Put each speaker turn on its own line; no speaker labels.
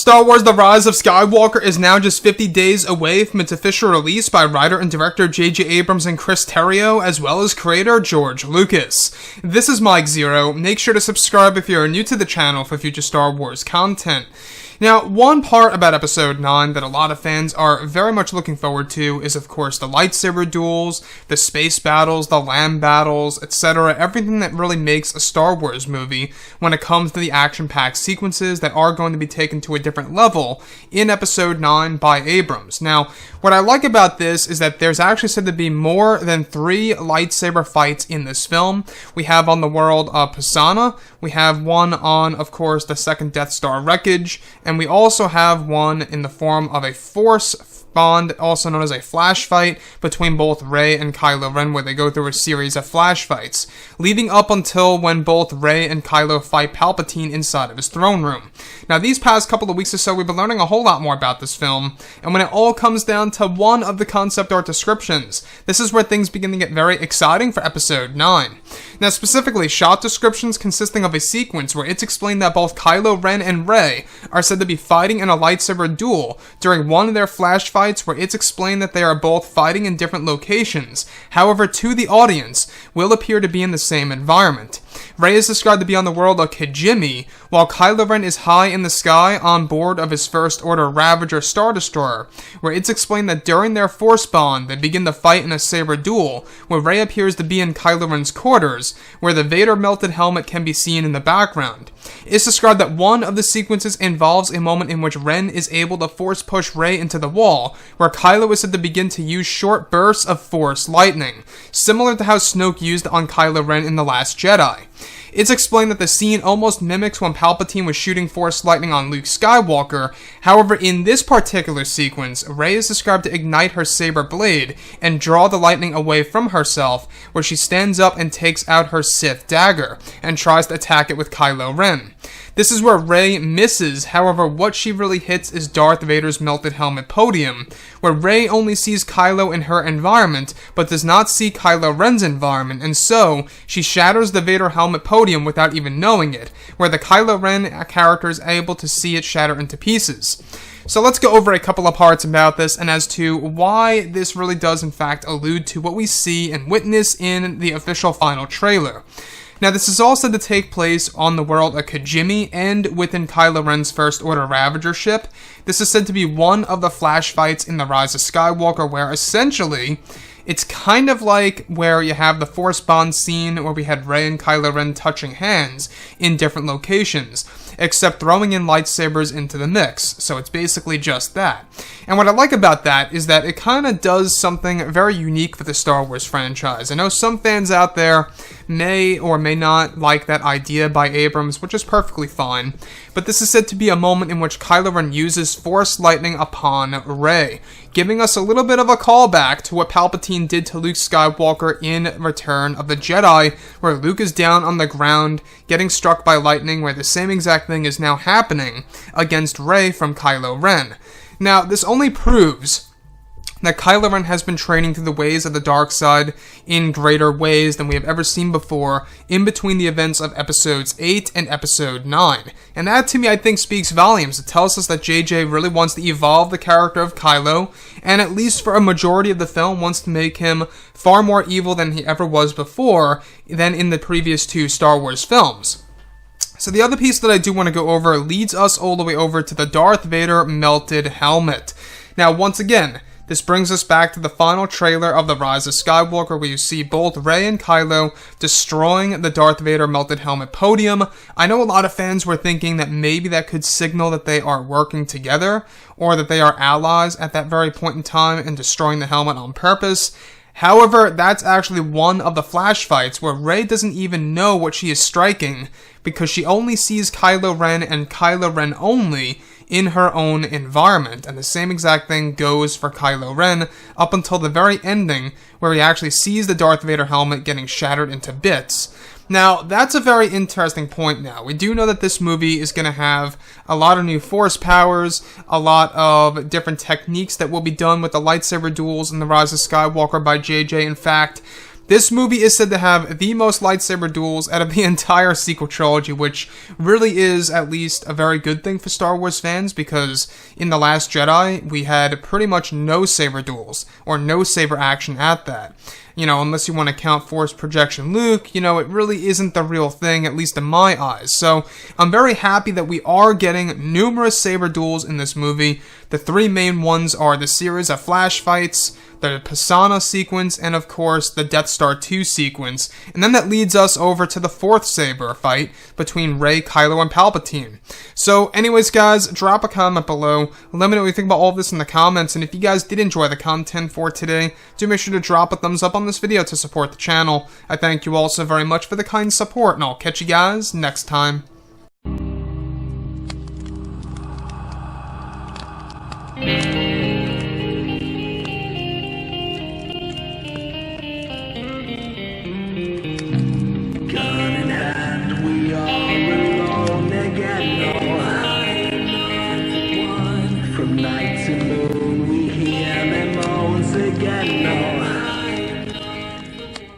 Star Wars The Rise of Skywalker is now just 50 days away from its official release by writer and director J.J. Abrams and Chris Terrio, as well as creator George Lucas. This is Mike Zero. Make sure to subscribe if you're new to the channel for future Star Wars content. Now, one part about Episode 9 that a lot of fans are very much looking forward to is, of course, the lightsaber duels, the space battles, the land battles, etc. Everything that really makes a Star Wars movie when it comes to the action-packed sequences that are going to be taken to a different level in Episode 9 by Abrams. Now, what I like about this is that there's actually said to be more than 3 lightsaber fights in this film. We have on the world of Pisana, we have one on, of course, the second Death Star wreckage, and we also have one in the form of a Force bond, also known as a flash fight, between both Rey and Kylo Ren, where they go through a series of flash fights, leading up until when both Rey and Kylo fight Palpatine inside of his throne room. Now, these past couple of weeks or so, we've been learning a whole lot more about this film, and when it all comes down to one of the concept art descriptions, this is where things begin to get very exciting for Episode 9. Now, specifically, shot descriptions consisting of a sequence where it's explained that both Kylo Ren and Rey are said to be fighting in a lightsaber duel during one of their flash fights, where it's explained that they are both fighting in different locations. However, to the audience, will appear to be in the same environment. Rey is described to be on the world of Kijimi, while Kylo Ren is high in the sky on board of his First Order Ravager Star Destroyer, where it's explained that during their Force bond, they begin to fight in a saber duel, where Rey appears to be in Kylo Ren's quarters, where the Vader melted helmet can be seen in the background. It's described that one of the sequences involves a moment in which Ren is able to force push Rey into the wall, where Kylo is said to begin to use short bursts of Force lightning, similar to how Snoke used on Kylo Ren in The Last Jedi. It's explained that the scene almost mimics when Palpatine was shooting Force lightning on Luke Skywalker. However, in this particular sequence, Rey is described to ignite her saber blade and draw the lightning away from herself, where she stands up and takes out her Sith dagger and tries to attack it with Kylo Ren. This is where Rey misses, however, what she really hits is Darth Vader's melted helmet podium, where Rey only sees Kylo in her environment, but does not see Kylo Ren's environment, and so she shatters the Vader helmet podium without even knowing it, where the Kylo Ren character is able to see it shatter into pieces. So let's go over a couple of parts about this and as to why this really does in fact allude to what we see and witness in the official final trailer. Now, this is all said to take place on the world of Kijimi and within Kylo Ren's First Order Ravager ship. This is said to be one of the flash fights in The Rise of Skywalker, where essentially it's kind of like where you have the Force bond scene where we had Rey and Kylo Ren touching hands in different locations, except throwing in lightsabers into the mix, so it's basically just that. And what I like about that is that it kind of does something very unique for the Star Wars franchise. I know some fans out there may or may not like that idea by Abrams, which is perfectly fine, but this is said to be a moment in which Kylo Ren uses Force lightning upon Rey, giving us a little bit of a callback to what Palpatine did to Luke Skywalker in Return of the Jedi, where Luke is down on the ground, getting struck by lightning, where the same exact thing is now happening against Rey from Kylo Ren. Now, this only proves that Kylo Ren has been training through the ways of the dark side in greater ways than we have ever seen before in between the events of Episodes 8 and Episode 9. And that, to me, I think speaks volumes. It tells us that JJ really wants to evolve the character of Kylo, and at least for a majority of the film wants to make him far more evil than he ever was before than in the previous 2 Star Wars films. So the other piece that I do want to go over leads us all the way over to the Darth Vader melted helmet. Now, once again, this brings us back to the final trailer of The Rise of Skywalker, where you see both Rey and Kylo destroying the Darth Vader melted helmet podium. I know a lot of fans were thinking that maybe that could signal that they are working together, or that they are allies at that very point in time and destroying the helmet on purpose. However, that's actually one of the flash fights where Rey doesn't even know what she is striking, because she only sees Kylo Ren and Kylo Ren only in her own environment, and the same exact thing goes for Kylo Ren up until the very ending, where he actually sees the Darth Vader helmet getting shattered into bits. Now, that's a very interesting point now. We do know that this movie is going to have a lot of new Force powers, a lot of different techniques that will be done with the lightsaber duels in The Rise of Skywalker by JJ. In fact, This movie is said to have the most lightsaber duels out of the entire sequel trilogy, which really is at least a very good thing for Star Wars fans, because in The Last Jedi, we had pretty much no saber duels, or no saber action at that. You know, unless you want to count Force Projection Luke, you know, it really isn't the real thing, at least in my eyes. So, I'm very happy that we are getting numerous saber duels in this movie. The three main ones are the series of flash fights, the Pisana sequence, and of course, the Death Star 2 sequence. And then that leads us over to the fourth saber fight between Rey, Kylo, and Palpatine. So, anyways, guys, drop a comment below. Let me know what you think about all of this in the comments. And if you guys did enjoy the content for today, do make sure to drop a thumbs up on this video to support the channel. I thank you all so very much for the kind support, and I'll catch you guys next time.